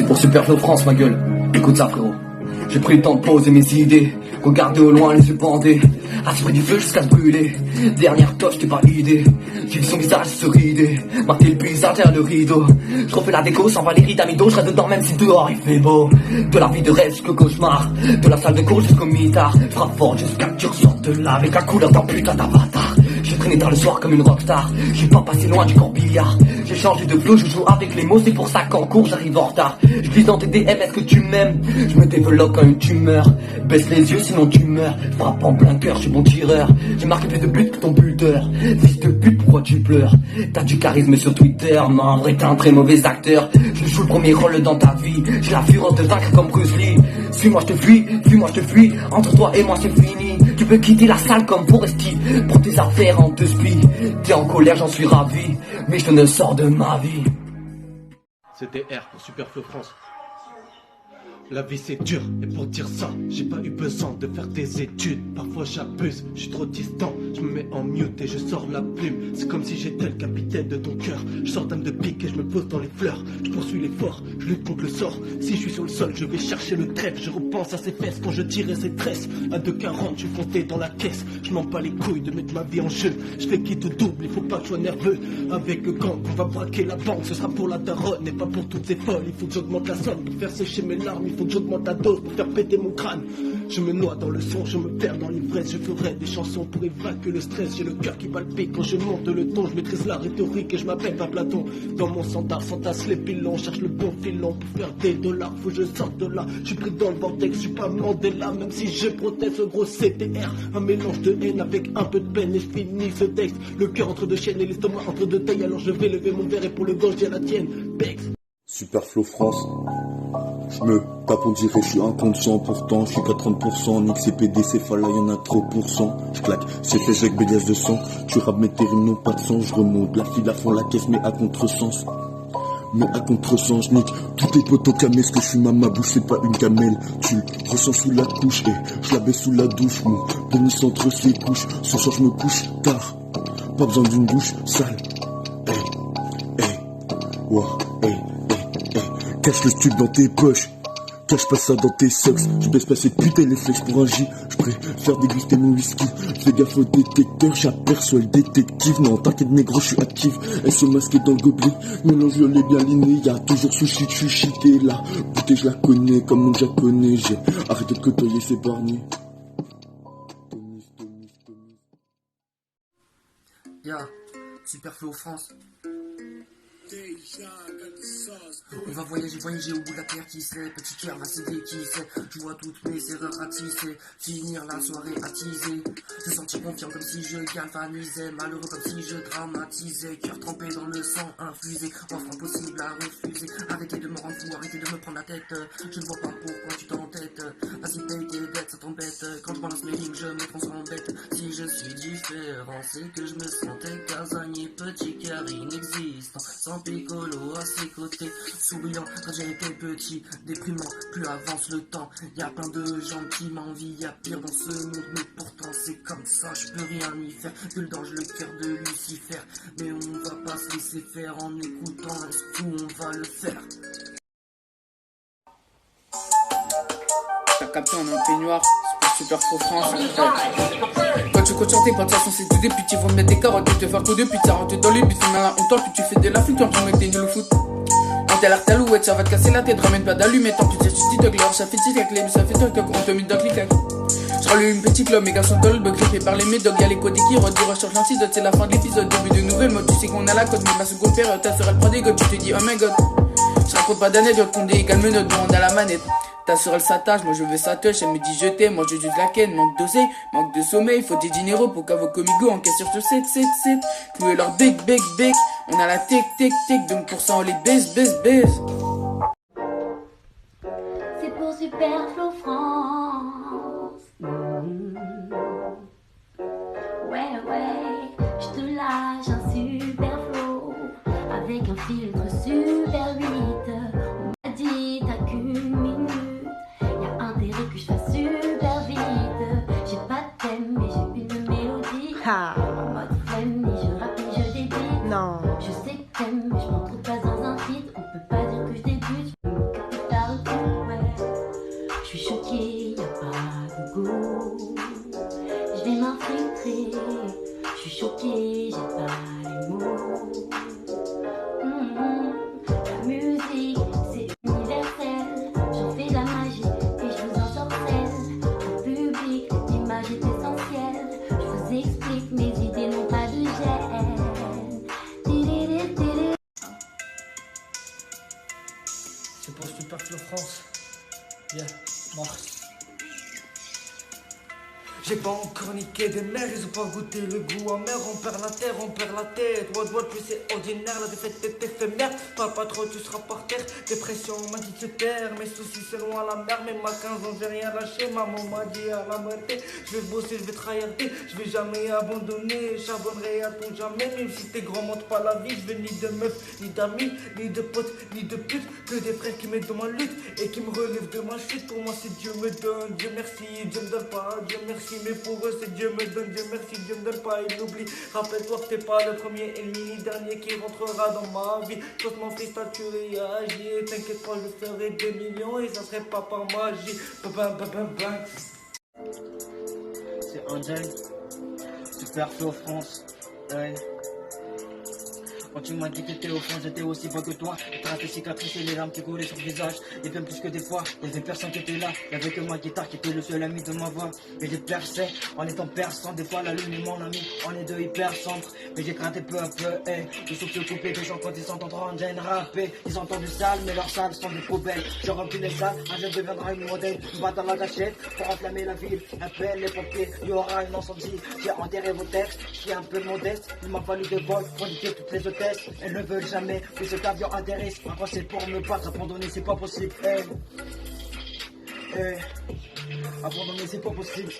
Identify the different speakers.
Speaker 1: pour Superflow France, ma gueule. Écoute ça, frérot. J'ai pris le temps de poser mes idées, regarder au loin les yeux bandés, assurer du feu jusqu'à se brûler. Dernière touche, t'es pas idée. J'ai vu son visage se rider, marquer le paysage derrière le rideau. Je refais la déco, sans Valérie d'Amido, je reste dedans même si dehors il fait beau. De la vie de rêve jusqu'au cauchemar, de la salle de cours jusqu'au mitard. Je frappe fort jusqu'à que tu ressortes de là avec la couleur d'un putain d'avatar. J'ai traîné dans le soir comme une rockstar, j'ai pas passé loin du corbillard. J'ai changé de flow, je joue avec les mots, c'est pour ça qu'en cours j'arrive en retard. Je glisse dans tes DM, est-ce que tu m'aimes? Je me développe comme une tumeur. Baisse les yeux sinon tu meurs. Je frappe en plein cœur, je suis bon tireur. J'ai marqué plus de buts que ton buteur. Fils de pute, pourquoi tu pleures? T'as du charisme sur Twitter, mais en vrai t'es un très mauvais acteur. Je joue le premier rôle dans ta vie, j'ai la fureur de vaincre comme Bruce Lee. Suis-moi je te fuis, fuis-moi je te fuis. Entre toi et moi c'est fini. Tu peux quitter la salle comme Foresti. Prends tes affaires en deux spies. T'es en colère, j'en suis ravi, mais je ne sors de ma vie.
Speaker 2: C'était R pour Superflow France. La vie c'est dur, et pour dire ça, j'ai pas eu besoin de faire des études. Parfois j'abuse, je suis trop distant, je me mets en mute et je sors la plume. C'est comme si j'étais le capitaine de ton cœur. Je sors d'âme de pique et je me pose dans les fleurs. Je poursuis l'effort, je lutte contre le sort. Si je suis sur le sol, je vais chercher le trèfle. Je repense à ses fesses quand je tirais ses tresses. À 2,40, je suis foncé dans la caisse. Je m'en bats les couilles de mettre ma vie en jeu. Je fais qui te double, il faut pas que je sois nerveux. Avec le gang, on va braquer la banque. Ce sera pour la daronne et pas pour toutes ces folles. Il faut que j'augmente la somme pour faire sécher mes larmes. Faut que j'augmente la dose pour faire péter mon crâne. Je me noie dans le son, je me perds dans l'ivresse. Je ferai des chansons pour évacuer le stress. J'ai le cœur qui palpite quand je monte le ton. Je maîtrise la rhétorique et je m'appelle pas Platon. Dans mon standard, s'entasse les pilons. Cherche le bon filon pour faire des dollars. Faut que je sorte de là, je suis pris dans le vortex. Je suis pas Mandela, même si je proteste ce gros CTR. Un mélange de haine avec un peu de peine. Et je finis ce texte, le cœur entre deux chaînes et l'estomac entre deux tailles. Alors je vais lever mon verre et pour le gauche j'ai la tienne. Bex.
Speaker 3: Superflow France. Je me tape, on dirait je suis inconscient. Pourtant je suis qu'à 30%. Nick CPD céphala, y'en a trop pour cent. Je claque, c'est fait avec bélias de sang. Tu rappes mes terribles n'ont pas de sens. Je remonte la file à fond la caisse mais à contresens. Mais à contresens, je nique toutes les potes au camé. Ce que je suis ma bouche c'est pas une camelle. Tu le ressens sous la couche et je la baisse sous la douche. Mon pénis entre ses couches. Ce soir je me couche tard. Pas besoin d'une douche sale. Wow, cache le stup dans tes poches, cache pas ça dans tes socks. Je baisse pas cette putain les flèches pour un J. Je préfère déguster mon whisky. Fais gaffe au détecteur, j'aperçois le détective. Non t'inquiète mes gros, je suis actif. Elle se masquée dans le gobelet, mélange violet bien liné. Y'a toujours sushi, je suis cheaté là. Putain je la connais comme mon japonais. J'ai arrêté de côtoyer ces borniers.
Speaker 1: Ya, Superflow France. On va voyager au bout de la terre, qui sait, petit cœur va céder, qui sait. Je vois toutes mes erreurs à tisser, finir la soirée à teaser. Se sentir confiant comme si je galvanisais, malheureux comme si je dramatisais. Cœur trempé dans le sang infusé, offre impossible à refuser. Arrêtez de me rendre fou, arrêtez de me prendre la tête. Je ne vois pas pourquoi tu t'entêtes. Vas-y paye tes dettes, ça t'embête. Quand je balance mes lignes, je me transforme en bête. Si je suis différent, c'est que je me sentais casanier, petit cœur inexistant. Sans piccolo à ses côtés, souriant quand j'étais petit, déprimant, plus avance le temps. Y'a plein de gens qui m'envient, y'a pire dans ce monde, mais pourtant c'est comme ça, je peux rien y faire. Que le danger, le cœur de Lucifer, mais on va pas se laisser faire en écoutant un coup, on va le faire.
Speaker 4: T'as capté en un peignoir, Superflow France. Quand tu coaches tes plantations, c'est des députés vont te mettre des carottes et te faire que depuis ça rentre dans les buts. On a honte que tu fais de la flûte quand tu mets des nuls au foot. On t'a l'air talouette, ça va te casser la tête, ramène pas d'allumettes. En plus, tu dis de gloire, ça fait tic-tac, mais ça fait toc-toc, on te met d'un clic-clac. Je rallume une petite clope, mes gars sont dans le bug, grippés par les médocs, y'a les codés qui rodent, ils recherchent l'antidote, c'est la fin de l'épisode, début de nouvelle mode, tu sais qu'on a la cote, mais ma seconde période, ta sœur elle prend des godes, tu te dis oh my god. Je raconte pas d'anecdotes, qu'on calme notre monde à la manette. Ta sœur elle s'attache, moi je veux sa touche, elle me dit je t'aime, moi je juste la ken, manque d'oseille, manque de sommeil, faut des dinero pour qu'à vos comigo encaisse sur ce 7, clouer leur bec, on a la tic, 2% on les baisse.
Speaker 5: C'est pour Superflow France. Ouais, je te lâche un super flow avec un filtre super vite. On m'a dit t'as qu'une minute, y'a intérêt que je fasse super vite. J'ai pas de thème mais j'ai une mélodie. En mode flemme, ni je rappe ni je débite.
Speaker 6: Non.
Speaker 5: Je sais que t'aimes mais je prends trop de place dans un feed. On peut pas dire que je débute.
Speaker 1: C'est pour Superflo France. Yeah, Mars. J'ai pas encore niqué des mères, ils ont pas goûté le goût amer. On perd la terre, on perd la tête. What, plus c'est ordinaire, la défaite est éphémère. Parle pas trop, tu seras par terre. Dépression m'a dit de se taire, mes soucis c'est loin la mer. Même à 15 ans, j'ai rien lâché. Maman m'a dit à la moitié. Je vais bosser, je vais travailler, je vais jamais abandonner. Charbonnerai à ton jamais, même si tes grands montent pas la vie. Je veux ni de meufs, ni d'amis, ni de potes, ni de putes. Que des frères qui m'aident dans ma lutte et qui me relèvent de ma chute. Pour moi, c'est Dieu me donne, Dieu merci, Dieu me donne pas, Dieu merci. Mais pour eux c'est Dieu me donne, Dieu merci, Dieu me donne pas, il oublie. Rappelle-toi que t'es pas le premier et le mini-dernier qui rentrera dans ma vie. Sauf mon freestyle tu réagis. T'inquiète pas, je ferai des millions et ça serait pas par magie.
Speaker 6: C'est Angel, Superflo France. Ouais. Quand tu m'as dit que t'étais au fond, j'étais aussi bas que toi. T'as tes cicatrices et les larmes qui coulaient sur le visage. Et bien plus que des fois, y'avait personne qui était là. Y'avait que ma guitare qui était le seul ami de ma voix. Mais j'ai percé en étant perçant. Des fois la lune est mon ami, on est deux hyper sombres. Mais j'ai gratté peu à peu, le souffle coupé. Des gens quand ils s'entendent Angel rapper, ils entendent du sale, mais leurs salles sont des poubelles. Je remplis les salles, Angel deviendra une modèle. On va dans la gâchette pour enflammer la ville. Appelle les pompiers, il y aura un incendie. J'ai enterré vos textes, je suis un peu modeste. Il m'a fallu des vols pour niquer toutes les hôtesses. Elles ne veulent jamais que cet avion atterrisse. Après c'est pour me battre, abandonner c'est pas possible. Abandonner c'est pas possible.